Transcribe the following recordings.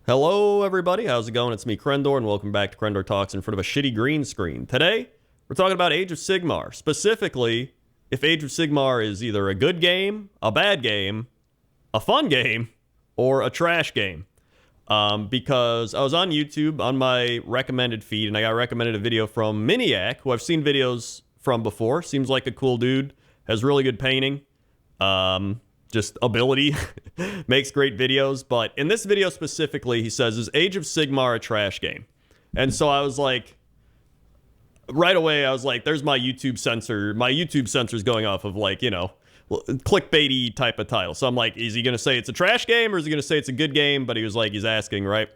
Hello, everybody. How's it going? It's me, Krendor, and welcome back to Krendor Talks in front of a shitty green screen. Today, we're talking about Age of Sigmar. Specifically, if Age of Sigmar is either a good game, a bad game, a fun game, or a trash game. Because I was on YouTube on my recommended feed, and I got recommended a video from Miniac, who I've seen videos from before. Seems like a cool dude. Has really good painting. Just ability. Makes great videos. But in this video specifically, he says, is Age of Sigmar a trash game? And so I was like, right away, I was like, there's my YouTube censor. My YouTube censor's going off of, like, you know, clickbaity type of title. So I'm like, is he going to say it's a trash game or is he going to say it's a good game? But he was like, he's asking, right?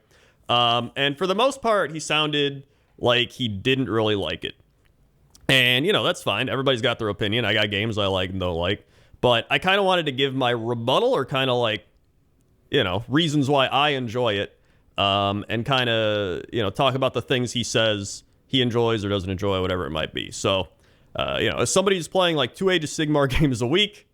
And for the most part, he sounded like he didn't really like it. And, you know, that's fine. Everybody's got their opinion. I got games I like and don't like. But I kind of wanted to give my rebuttal or kind of like, you know, reasons why I enjoy it. And kind of, you know, talk about the things he says he enjoys or doesn't enjoy, whatever it might be. So, you know, as somebody who's playing like 2 Age of Sigmar games a week,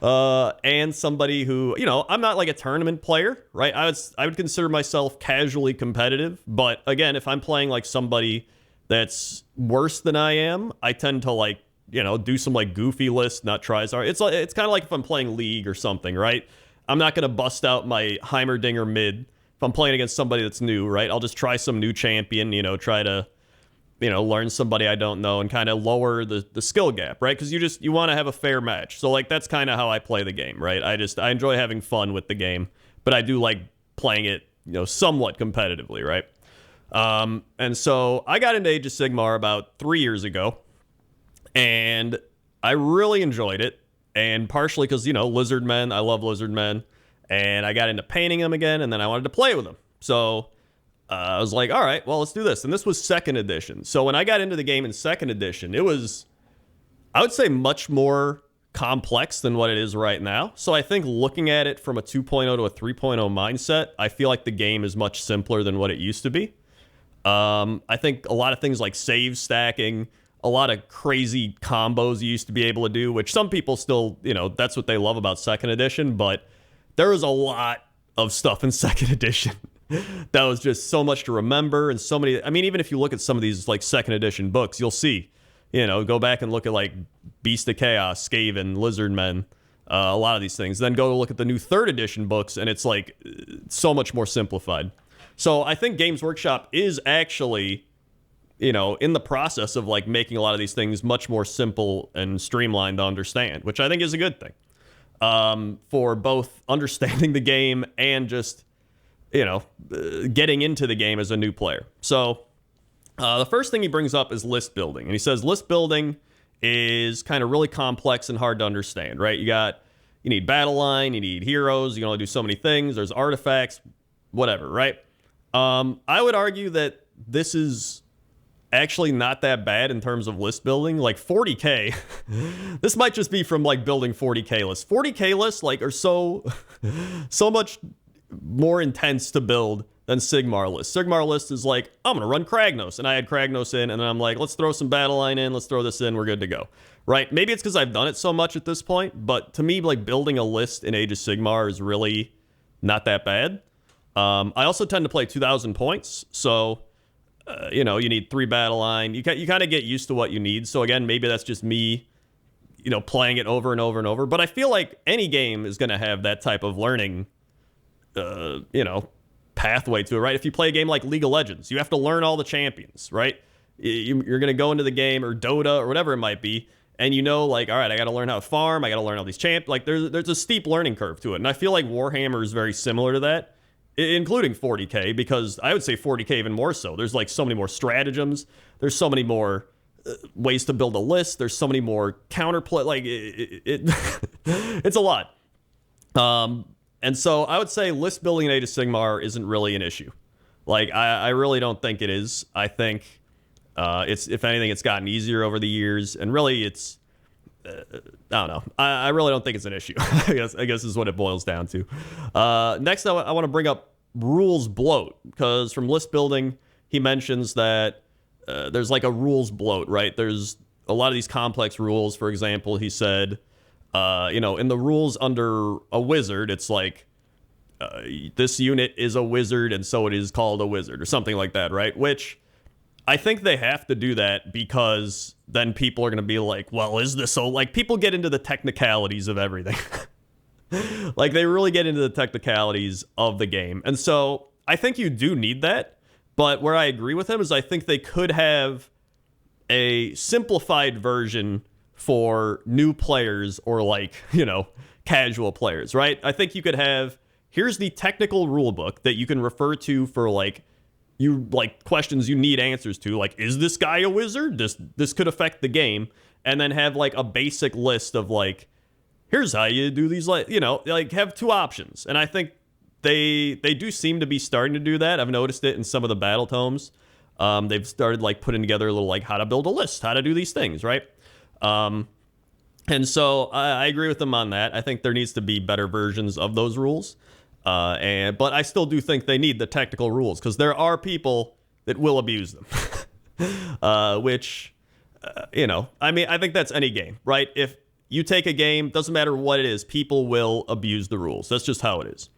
and somebody who, you know, I'm not like a tournament player, right? I would consider myself casually competitive. But again, if I'm playing like somebody that's worse than I am, I tend to like, you know, do some like goofy lists, not tries hard. It's kind of like if I'm playing League or something, right? I'm not going to bust out my Heimerdinger mid if I'm playing against somebody that's new, right? I'll just try some new champion, you know, try to, you know, learn somebody I don't know and kind of lower the skill gap, right? Because you want to have a fair match. So like that's kind of how I play the game, right? I enjoy having fun with the game, but I do like playing it, you know, somewhat competitively, right? And so I got into Age of Sigmar about 3 years ago. And I really enjoyed it, and partially because, you know, lizard men, I love lizard men, and I got into painting them again, and then I wanted to play with them. So I was like, all right, well, let's do this. And this was 2nd edition. So when I got into the game in 2nd edition, it was, I would say, much more complex than what it is right now. So I think looking at it from a 2.0 to a 3.0 mindset, I feel like the game is much simpler than what it used to be. I think a lot of things like save stacking, a lot of crazy combos you used to be able to do, which some people still, you know, that's what they love about 2nd edition, but there was a lot of stuff in 2nd edition that was just so much to remember, and so many, I mean, even if you look at some of these, like, 2nd edition books, you'll see, you know, go back and look at, like, Beast of Chaos, Skaven, Lizardmen, a lot of these things. Then go look at the new 3rd edition books, and it's, like, so much more simplified. So I think Games Workshop is actually, you know, in the process of like making a lot of these things much more simple and streamlined to understand, which I think is a good thing, for both understanding the game and just, you know, getting into the game as a new player. So the first thing he brings up is list building. And he says list building is kind of really complex and hard to understand, right? You need battle line, you need heroes, you can only do so many things, there's artifacts, whatever, right? I would argue that this is actually not that bad in terms of list building. Like 40k, this might just be from like building 40k lists. 40k lists like are so much more intense to build than Sigmar lists. Sigmar list is like, I'm gonna run Kragnos, and I had Kragnos in, and then I'm like, let's throw some battle line in, let's throw this in, we're good to go, right? Maybe it's because I've done it so much at this point, but to me, like building a list in Age of Sigmar is really not that bad. I also tend to play 2,000 points, so you know, you need 3 battle line. You kind of get used to what you need. So again, maybe that's just me, you know, playing it over and over and over. But I feel like any game is going to have that type of learning, you know, pathway to it, right? If you play a game like League of Legends, you have to learn all the champions, right? You're going to go into the game, or Dota or whatever it might be, and you know, like, all right, I got to learn how to farm. I got to learn all these champs. Like there's a steep learning curve to it. And I feel like Warhammer is very similar to that, including 40k, because I would say 40k even more so. There's like so many more stratagems. There's so many more ways to build a list. There's so many more counterplay. Like it's a lot. And so I would say list building in Age of Sigmar isn't really an issue. Like I really don't think it is. I think it's, if anything, it's gotten easier over the years, and really it's I don't know. I really don't think it's an issue. I guess is what it boils down to. Next, I want to bring up rules bloat, because from list building, he mentions that there's like a rules bloat, right? There's a lot of these complex rules. For example, he said, you know, in the rules under a wizard, it's like this unit is a wizard and so it is called a wizard or something like that, right? Which I think they have to do that because then people are going to be like, well, is this so? Like, people get into the technicalities of everything. Like, they really get into the technicalities of the game. And so I think you do need that. But where I agree with him is I think they could have a simplified version for new players or, like, you know, casual players, right? I think you could have, here's the technical rule book that you can refer to for, like, you like questions you need answers to, like, is this guy a wizard? This could affect the game. And then have, like, a basic list of, like, here's how you do these, like, you know, like, have two options. And I think they do seem to be starting to do that. I've noticed it in some of the Battletomes. They've started, like, putting together a little, like, how to build a list, how to do these things, right? And so I agree with them on that. I think there needs to be better versions of those rules. But I still do think they need the technical rules because there are people that will abuse them. Which, you know, I mean, I think that's any game, right? If you take a game, doesn't matter what it is, people will abuse the rules. That's just how it is.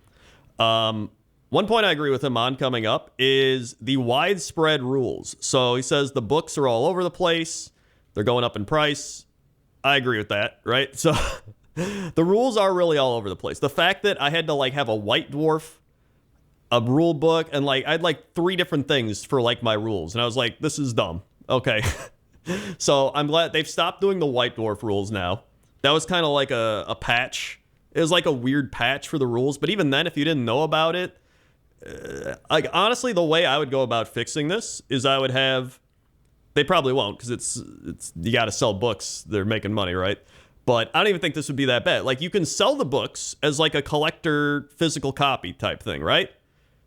One point I agree with him on coming up is the widespread rules. So he says the books are all over the place. They're going up in price. I agree with that, right? So the rules are really all over the place. The fact that I had to, like, have a white dwarf, a rule book, and, like, I had, like, 3 different things for, like, my rules. And I was like, this is dumb. Okay. So I'm glad they've stopped doing the white dwarf rules now. That was kind of like a patch. It was like a weird patch for the rules. But even then, if you didn't know about it, like, honestly, the way I would go about fixing this is I would have, they probably won't because it's you got to sell books. They're making money, right? But I don't even think this would be that bad. Like, you can sell the books as, like, a collector physical copy type thing, right?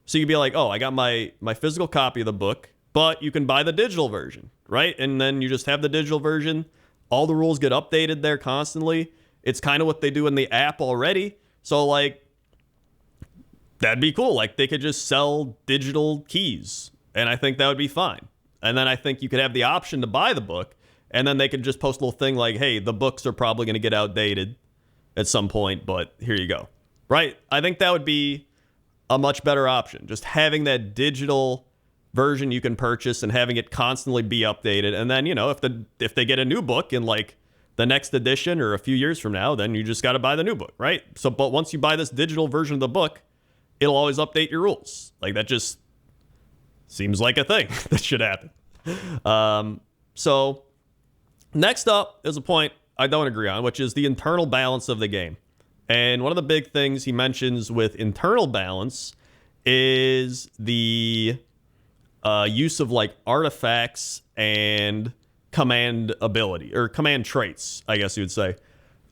So you'd be like, oh, I got my physical copy of the book, but you can buy the digital version, right? And then you just have the digital version. All the rules get updated there constantly. It's kind of what they do in the app already. So, like, that'd be cool. Like, they could just sell digital keys, and I think that would be fine. And then I think you could have the option to buy the book, and then they could just post a little thing like, hey, the books are probably going to get outdated at some point, but here you go. Right? I think that would be a much better option. Just having that digital version you can purchase and having it constantly be updated. And then, you know, if they get a new book in, like, the next edition or a few years from now, then you just got to buy the new book, right? So, but once you buy this digital version of the book, it'll always update your rules. Like, that just seems like a thing that should happen. So next up is a point I don't agree on, which is the internal balance of the game. And one of the big things he mentions with internal balance is the use of, like, artifacts and command ability, or command traits, I guess you would say.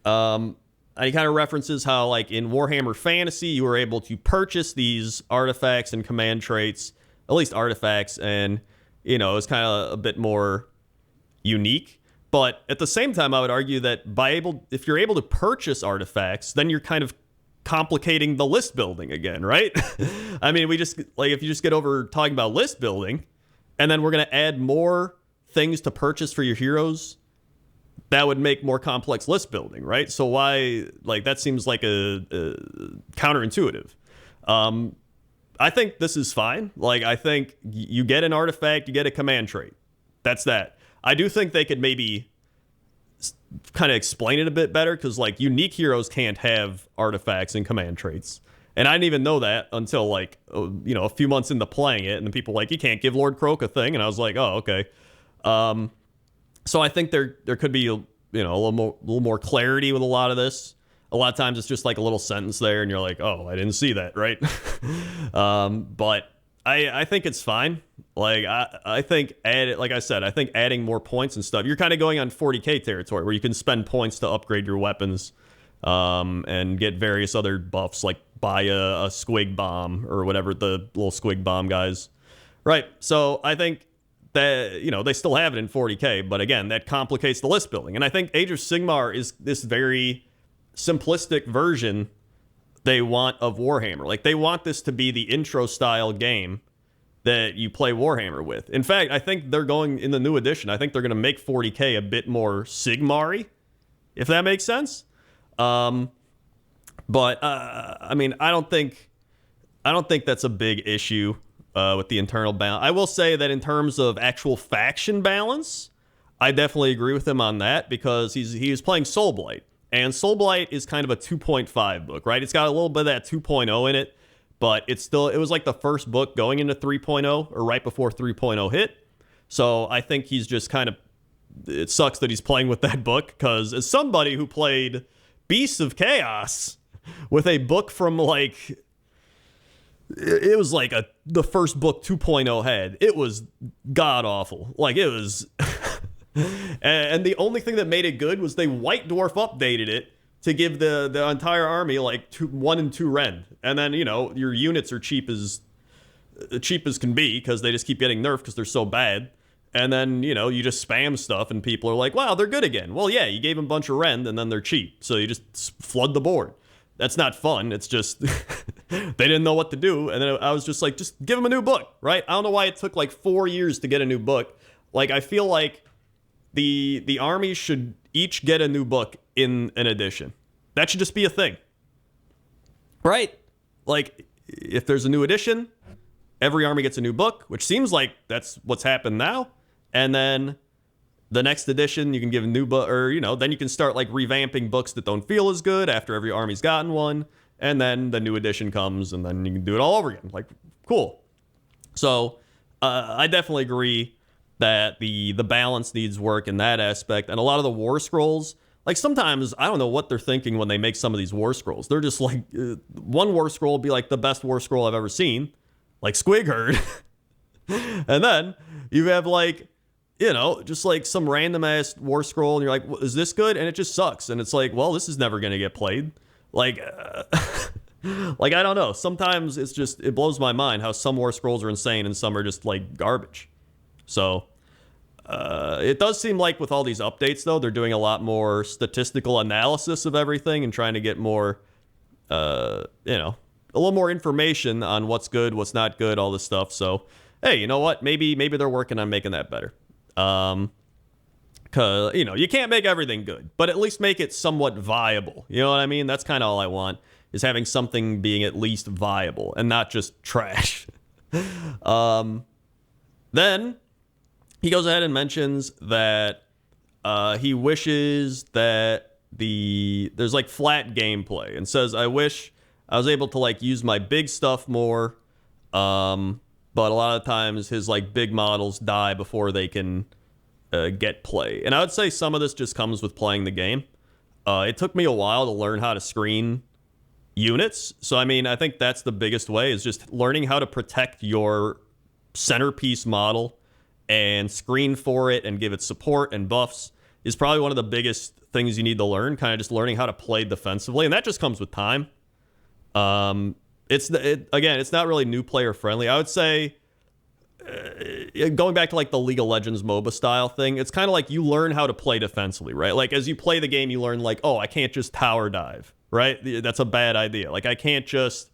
And he kind of references how, like, in Warhammer Fantasy, you were able to purchase these artifacts and command traits, at least artifacts, and, you know, it's kind of a bit more unique. But at the same time, I would argue that if you're able to purchase artifacts, then you're kind of complicating the list building again, right? I mean, if you just get over talking about list building, and then we're going to add more things to purchase for your heroes, that would make more complex list building, right? So why, like, that seems like a counterintuitive. I think this is fine. Like, I think you get an artifact, you get a command trait. That's that. I do think they could maybe kind of explain it a bit better, because, like, unique heroes can't have artifacts and command traits. And I didn't even know that until, like, you know, a few months into playing it, and then people were like, you can't give Lord Kroak a thing, and I was like, oh, okay. So I think there could be, you know, a little more clarity with a lot of this. A lot of times it's just like a little sentence there, and you're like, oh, I didn't see that, right? But I think it's fine. Like, I think like I said, I think adding more points and stuff, you're kind of going on 40k territory where you can spend points to upgrade your weapons, and get various other buffs, like buy a squig bomb or whatever, the little squig bomb guys. Right. So I think that, you know, they still have it in 40k, but again, that complicates the list building. And I think Age of Sigmar is this very simplistic version they want of Warhammer. Like, they want this to be the intro style game that you play Warhammer with. In fact, I think they're going, in the new edition, I think they're going to make 40k a bit more Sigmar-y, if that makes sense. But I mean, I don't think I don't think that's a big issue with the internal balance. I will say that in terms of actual faction balance, I definitely agree with him on that because he was playing Soulblight. And Soulblight is kind of a 2.5 book, right? It's got a little bit of that 2.0 in it, but it was like the first book going into 3.0 or right before 3.0 hit. So I think he's just kind of, it sucks that he's playing with that book because as somebody who played Beasts of Chaos with a book from like, it was like the first book 2.0 had, it was god awful. Like it was... And the only thing that made it good was they White Dwarf updated it to give the entire army like 1 and 2 rend. And then, you know, your units are cheap as can be because they just keep getting nerfed because they're so bad. And then, you know, you just spam stuff and people are like, wow, they're good again. Well, yeah, you gave them a bunch of rend and then they're cheap. So you just flood the board. That's not fun. It's just they didn't know what to do. And then I was just like, just give them a new book, right? I don't know why it took like 4 years to get a new book. Like, I feel like the armies should each get a new book in an edition. That should just be a thing. Right? Like, if there's a new edition, every army gets a new book, which seems like that's what's happened now. And then the next edition, you can give a new book, or, you know, then you can start, like, revamping books that don't feel as good after every army's gotten one. And then the new edition comes, and then you can do it all over again. Like, cool. So, I definitely agree that the balance needs work in that aspect. And a lot of the war scrolls, like sometimes I don't know what they're thinking when they make some of these war scrolls. They're just like, one war scroll will be like the best war scroll I've ever seen, like Squig Herd. And then you have like, you know, just like some random ass war scroll and you're like, is this good? And it just sucks. And it's like, well, this is never going to get played. Like, like, I don't know. Sometimes it's just, it blows my mind how some war scrolls are insane and some are just like garbage. So it does seem like with all these updates, though, they're doing a lot more statistical analysis of everything and trying to get more, you know, a little more information on what's good, what's not good, all this stuff. So, hey, you know what? Maybe they're working on making that better. Cause, you know, you can't make everything good, but at least make it somewhat viable. You know what I mean? That's kind of all I want, is having something being at least viable and not just trash. Then he goes ahead and mentions that he wishes that there's like flat gameplay and says, I wish I was able to like use my big stuff more. But a lot of times his like big models die before they can get play. And I would say some of this just comes with playing the game. It took me a while to learn how to screen units. So, I mean, I think that's the biggest way, is just learning how to protect your centerpiece model and screen for it and give it support and buffs is probably one of the biggest things you need to learn, kind of just learning how to play defensively. And that just comes with time. Again, it's not really new player friendly. I would say, going back to like the League of Legends MOBA style thing, it's kind of like you learn how to play defensively, right? Like as you play the game, you learn like, oh, I can't just tower dive, right? That's a bad idea. Like I can't just,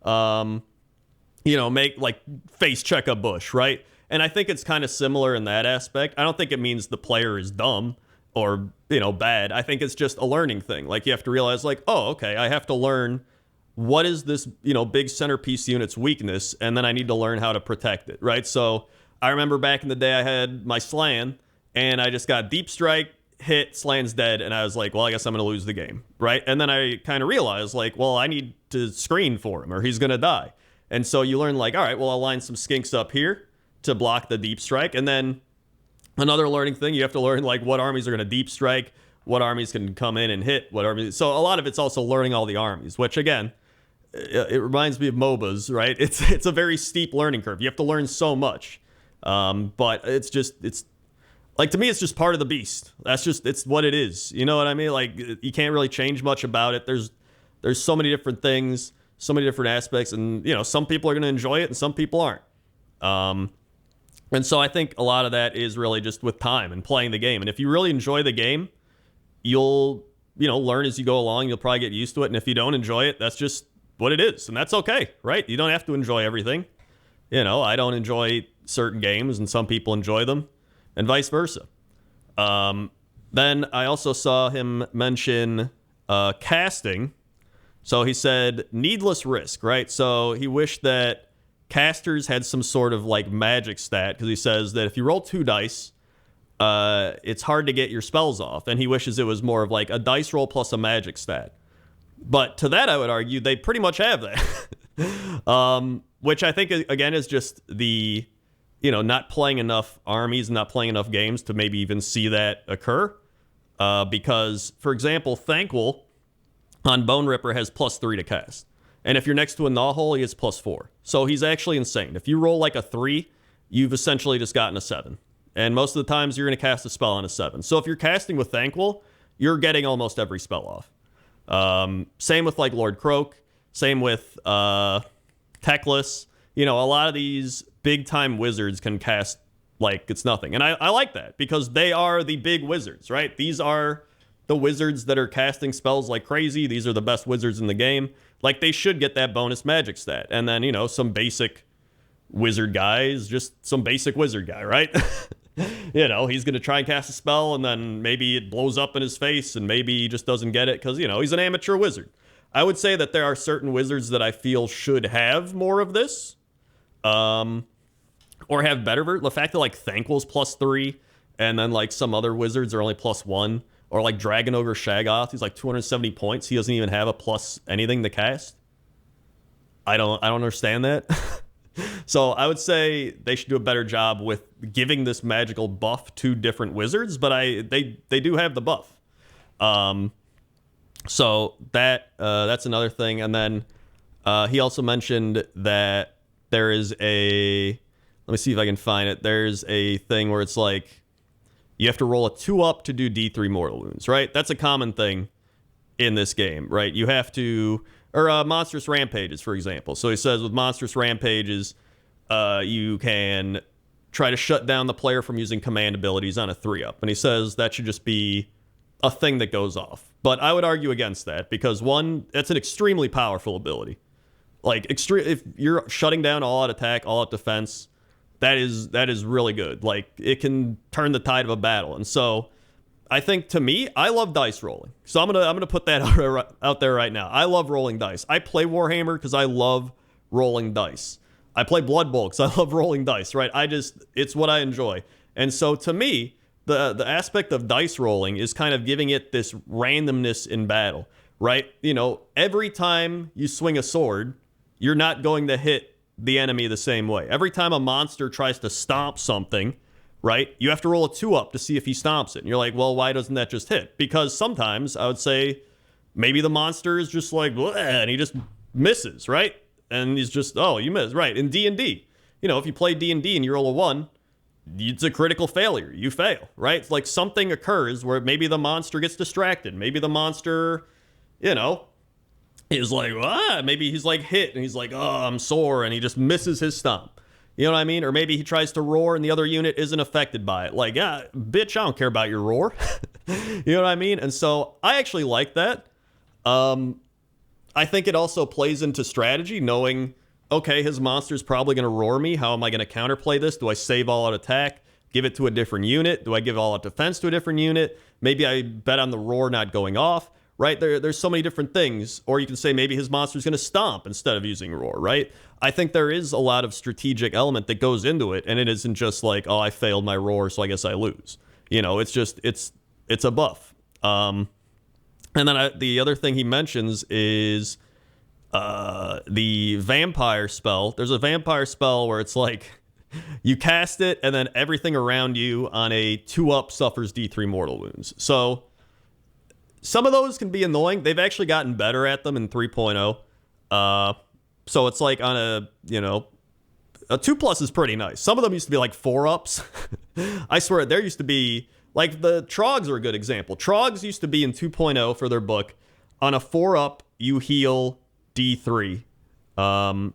you know, make like face check a bush, right? And I think it's kind of similar in that aspect. I don't think it means the player is dumb or, you know, bad. I think it's just a learning thing. Like you have to realize like, oh, okay, I have to learn what is this, you know, big centerpiece unit's weakness, and then I need to learn how to protect it, right? So I remember back in the day I had my Slan, and I just got Deep Strike, hit, Slan's dead, and I was like, well, I guess I'm going to lose the game, right? And then I kind of realized, like, well, I need to screen for him, or he's going to die. And so you learn, like, all right, well, I'll line some skinks up here to block the Deep Strike, and then another learning thing, you have to learn, like, what armies are going to Deep Strike, what armies can come in and hit, what armies... So a lot of it's also learning all the armies, which, again... It reminds me of MOBAs, right? It's a very steep learning curve. You have to learn so much. But it's like, to me, it's just part of the beast. It's what it is. You know what I mean? Like, you can't really change much about it. There's so many different things, so many different aspects, and, you know, some people are going to enjoy it and some people aren't. And so I think a lot of that is really just with time and playing the game. And if you really enjoy the game, you'll, you know, learn as you go along. You'll probably get used to it. And if you don't enjoy it, that's just what it is, and that's okay, right? You don't have to enjoy everything. You know, I don't enjoy certain games, and some people enjoy them, and vice versa. Then I also saw him mention casting, So he said, needless risk, right? So he wished that casters had some sort of like magic stat, because he says that if you roll 2 dice, it's hard to get your spells off. And he wishes it was more of like a dice roll plus a magic stat. But to that, I would argue they pretty much have that. Which I think, again, is just the, not playing enough armies, not playing enough games to maybe even see that occur. Because, for example, Thanquol on Bone Ripper has +3 to cast. And if you're next to a Gnawhole, he has +4. So he's actually insane. If you roll like a 3, you've essentially just gotten a 7. And most of the times you're going to cast a spell on a 7. So if you're casting with Thanquol, you're getting almost every spell off. Same with like Lord Kroak. Same with Teclis. A lot of these big-time wizards can cast like it's nothing. And I like that, because they are the big wizards, right? These are the wizards that are casting spells like crazy. These are the best wizards in the game. Like, they should get that bonus magic stat. And then, some basic wizard guy is just some basic wizard guy, right? He's going to try and cast a spell, and then maybe it blows up in his face, and maybe he just doesn't get it because, he's an amateur wizard. I would say that there are certain wizards that I feel should have more of this. Or have better. The fact that, like, Thanquol's +3, and then, like, some other wizards are only +1. Or like Dragon Ogre Shaggoth, he's like 270 points. He doesn't even have a plus anything to cast. I don't understand that. So I would say they should do a better job with giving this magical buff to different wizards, but they do have the buff. So that's another thing. And then he also mentioned that there is let me see if I can find it. There's a thing where it's like, you have to roll a 2-up to do D3 mortal wounds, right? That's a common thing in this game, right? You have to, or monstrous rampages, for example. So he says with monstrous rampages, you can try to shut down the player from using command abilities on a 3-up. And he says that should just be a thing that goes off. But I would argue against that, because one, that's an extremely powerful ability. Like, if you're shutting down all-out attack, all-out defense, that is really good. Like, it can turn the tide of a battle. And so I think, to me, I love dice rolling. So I'm gonna put that out there right now. I love rolling dice. I play Warhammer because I love rolling dice. I play Blood Bowl because I love rolling dice, right? It's what I enjoy. And so to me, the aspect of dice rolling is kind of giving it this randomness in battle, right? Every time you swing a sword, you're not going to hit the enemy the same way. Every time a monster tries to stomp something, right, you have to roll a 2-up to see if he stomps it. And you're like, well, why doesn't that just hit? Because sometimes I would say maybe the monster is just like, bleh, and he just misses, right? And he's just, oh, you missed, right? In D&D, if you play D&D and you roll a 1, it's a critical failure. You fail, right? It's like something occurs where maybe the monster gets distracted. Maybe the monster, is like, maybe he's like hit and he's like, oh, I'm sore, and he just misses his stomp. You know what I mean? Or maybe he tries to roar and the other unit isn't affected by it. Like, bitch, I don't care about your roar. You know what I mean? And so I actually like that. I think it also plays into strategy, knowing, okay, his monster's probably going to roar me. How am I going to counterplay this? Do I save all-out attack, give it to a different unit? Do I give all-out defense to a different unit? Maybe I bet on the roar not going off. Right? There's so many different things. Or you can say maybe his monster's going to stomp instead of using roar, right? I think there is a lot of strategic element that goes into it, and it isn't just like, oh, I failed my roar, so I guess I lose. It's just, it's a buff. And then the other thing he mentions is the vampire spell. There's a vampire spell where it's like, you cast it, and then everything around you on a 2-up suffers D3 mortal wounds. So some of those can be annoying. They've actually gotten better at them in 3.0. So it's like on a 2+ is pretty nice. Some of them used to be like 4-ups. I swear, there used to be, like, the Trogs are a good example. Trogs used to be in 2.0 for their book. On a 4-up, you heal D3. And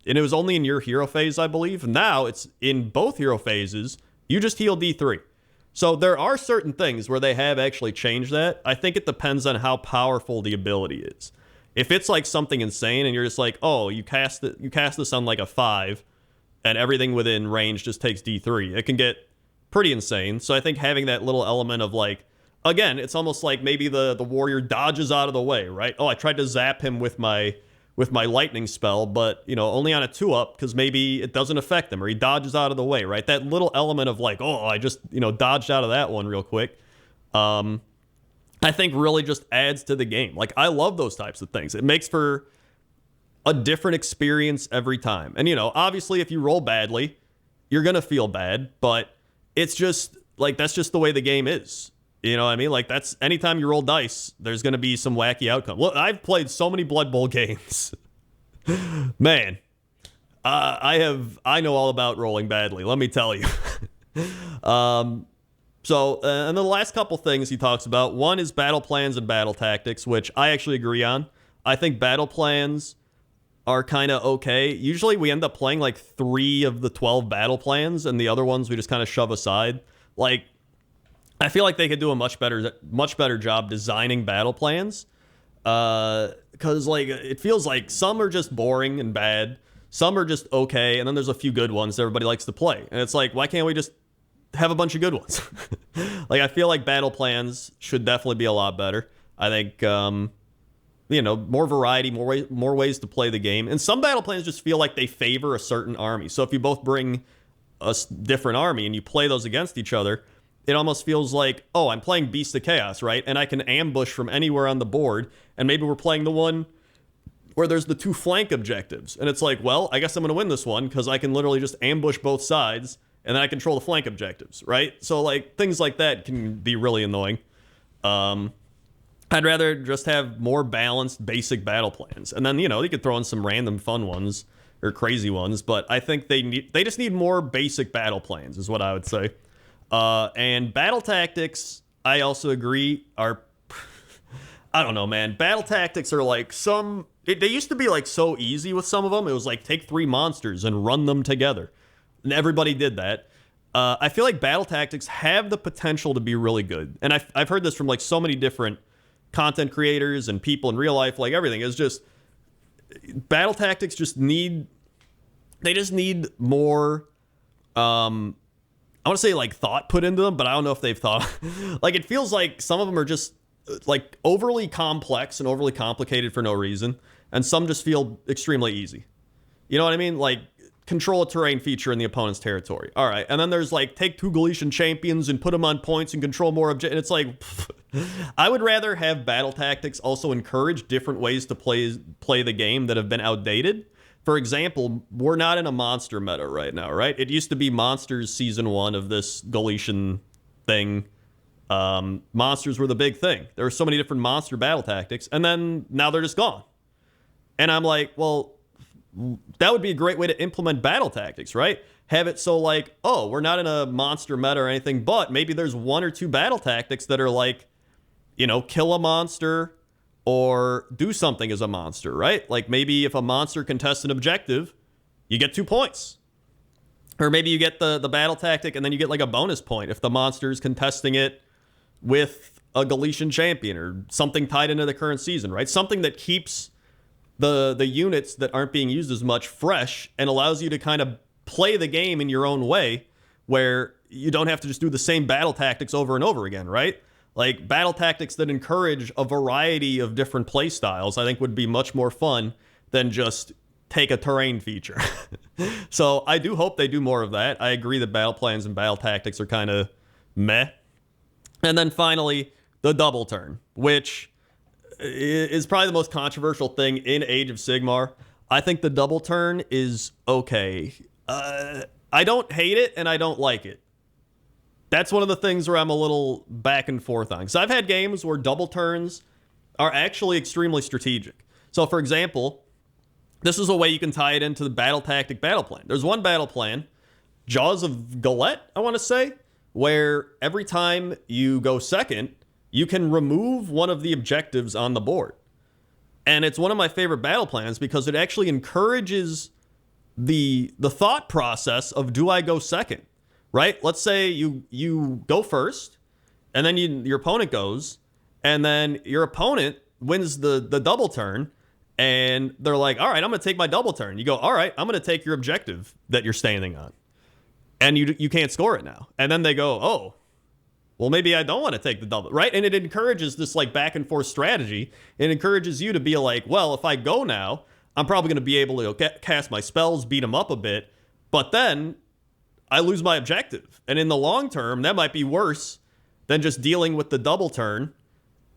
it was only in your hero phase, I believe. Now it's in both hero phases. You just heal D3. So there are certain things where they have actually changed that. I think it depends on how powerful the ability is. If it's like something insane and you're just like, oh, you cast this on like a 5 and everything within range just takes D3, it can get pretty insane. So I think having that little element of like, again, it's almost like maybe the warrior dodges out of the way, right? Oh, I tried to zap him with my lightning spell, but only on a 2-up because maybe it doesn't affect him, or he dodges out of the way, right? That little element of like, oh, I just dodged out of that one real quick. I think really just adds to the game. Like, I love those types of things. It makes for a different experience every time. And obviously, if you roll badly, you're gonna feel bad, but it's just like that's just the way the game is. You know what I mean? Like, that's anytime you roll dice, there's going to be some wacky outcome. Look, I've played so many Blood Bowl games. Man, I know all about rolling badly, let me tell you. And then the last couple things he talks about, one is battle plans and battle tactics, which I actually agree on. I think battle plans are kind of okay. Usually we end up playing like 3 of the 12 battle plans, and the other ones we just kind of shove aside. Like, I feel like they could do a much better job designing battle plans, because like it feels like some are just boring and bad, some are just okay, and then there's a few good ones that everybody likes to play. And it's like, why can't we just have a bunch of good ones? Like, I feel like battle plans should definitely be a lot better. I think more variety, more ways to play the game, and some battle plans just feel like they favor a certain army. So if you both bring a different army and you play those against each other, it almost feels like, oh, I'm playing Beast of Chaos, right? And I can ambush from anywhere on the board. And maybe we're playing the one where there's the 2 flank objectives. And it's like, well, I guess I'm going to win this one because I can literally just ambush both sides and then I control the flank objectives, right? So, like, things like that can be really annoying. I'd rather just have more balanced, basic battle plans. And then, you could throw in some random fun ones or crazy ones. But I think they just need more basic battle plans is what I would say. And battle tactics, I also agree, are, I don't know, man. Battle tactics are like they used to be like so easy with some of them. It was like, take 3 monsters and run them together. And everybody did that. I feel like battle tactics have the potential to be really good. And I've heard this from like so many different content creators and people in real life. Like, everything is just, battle tactics just need more, I want to say like thought put into them, but I don't know if they've thought. Like, it feels like some of them are just like overly complex and overly complicated for no reason, and some just feel extremely easy. You know what I mean? Like, control a terrain feature in the opponent's territory. All right, and then there's like, take 2 Galician champions and put them on points and control more objects. And it's like, I would rather have battle tactics also encourage different ways to play the game that have been outdated. For example, we're not in a monster meta right now, right? It used to be Monsters Season 1 of this Galician thing. Monsters were the big thing. There were so many different monster battle tactics, and then now they're just gone. And I'm like, well, that would be a great way to implement battle tactics, right? Have it so like, oh, we're not in a monster meta or anything, but maybe there's 1 or 2 battle tactics that are like, kill a monster, or do something as a monster, right? Like, maybe if a monster contests an objective, you get 2 points. Or maybe you get the battle tactic and then you get like a bonus point if the monster's contesting it with a Galician champion or something tied into the current season, right? Something that keeps the units that aren't being used as much fresh and allows you to kind of play the game in your own way, where you don't have to just do the same battle tactics over and over again, right? Like, battle tactics that encourage a variety of different play styles, I think would be much more fun than just take a terrain feature. So I do hope they do more of that. I agree that battle plans and battle tactics are kind of meh. And then finally, the double turn, which is probably the most controversial thing in Age of Sigmar. I think the double turn is okay. I don't hate it and I don't like it. That's one of the things where I'm a little back and forth on. Because I've had games where double turns are actually extremely strategic. So, for example, this is a way you can tie it into the battle tactic battle plan. There's one battle plan, Jaws of Galette, I want to say, where every time you go second, you can remove one of the objectives on the board. And it's one of my favorite battle plans because it actually encourages the thought process of, do I go second? Right? Let's say you go first, and then your opponent goes, and then your opponent wins the double turn, and they're like, all right, I'm going to take my double turn. You go, all right, I'm going to take your objective that you're standing on. And you can't score it now. And then they go, oh, well, maybe I don't want to take the double, right? And it encourages this like back and forth strategy. It encourages you to be like, well, if I go now, I'm probably going to be able to cast my spells, beat them up a bit, but then I lose my objective. And in the long term, that might be worse than just dealing with the double turn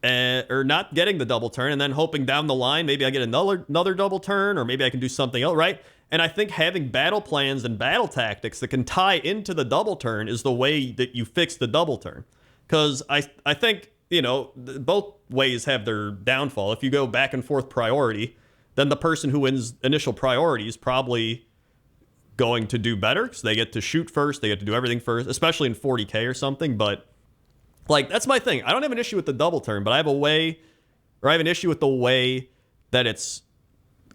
or not getting the double turn and then hoping down the line, maybe I get another double turn or maybe I can do something else, right? And I think having battle plans and battle tactics that can tie into the double turn is the way that you fix the double turn. Because I think, you know, both ways have their downfall. If you go back and forth priority, then the person who wins initial priority is probably going to do better because they get to shoot first, they get to do everything first, especially in 40k or something. But like, that's my thing. I don't have an issue with the double turn, but I have an issue with the way that it's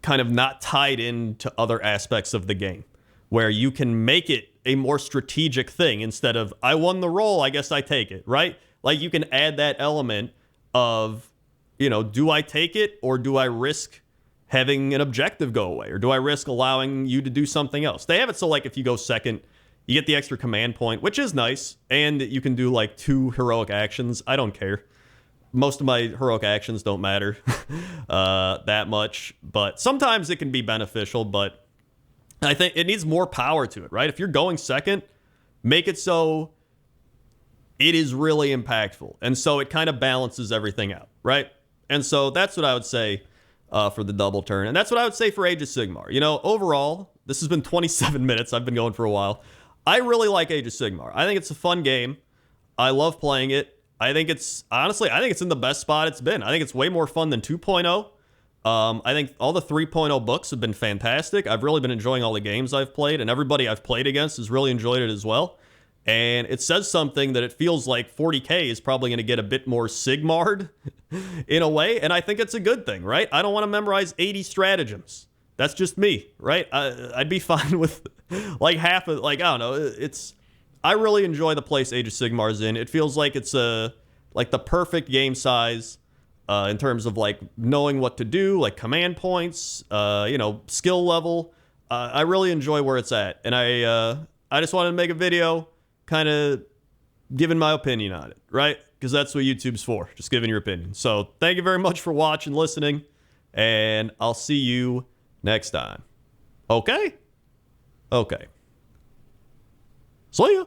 kind of not tied into other aspects of the game, where you can make it a more strategic thing instead of, I won the roll, I guess I take it, right? Like, you can add that element of, you know, do I take it or do I risk having an objective go away, or do I risk allowing you to do something else? They have it so, like, if you go second, you get the extra command point, which is nice, and you can do like 2 heroic actions. I don't care. Most of my heroic actions don't matter that much, but sometimes it can be beneficial. But I think it needs more power to it, right? If you're going second, make it so it is really impactful, and so it kind of balances everything out, right? And so that's what I would say for the double turn, and that's what I would say for Age of Sigmar. You know, overall, this has been 27 minutes. I've been going for a while. I really like Age of Sigmar. I think it's a fun game. I love playing it. I think it's, honestly, I think it's in the best spot it's been. I think it's way more fun than 2.0. I think all the 3.0 books have been fantastic. I've really been enjoying all the games I've played, and everybody I've played against has really enjoyed it as well. And it says something that it feels like 40k is probably going to get a bit more Sigmar'd in a way, and I think it's a good thing, right? I don't want to memorize 80 stratagems. That's just me, right? I'd be fine with like half of, like, I don't know, I really enjoy the place Age of Sigmar's in. It feels like it's like the perfect game size in terms of like knowing what to do, like command points, you know, skill level. I really enjoy where it's at, and I just wanted to make a video, kind of giving my opinion on it, right? Because that's what YouTube's for, just giving your opinion. So thank you very much for watching, listening, and I'll see you next time. Okay? Okay. See ya.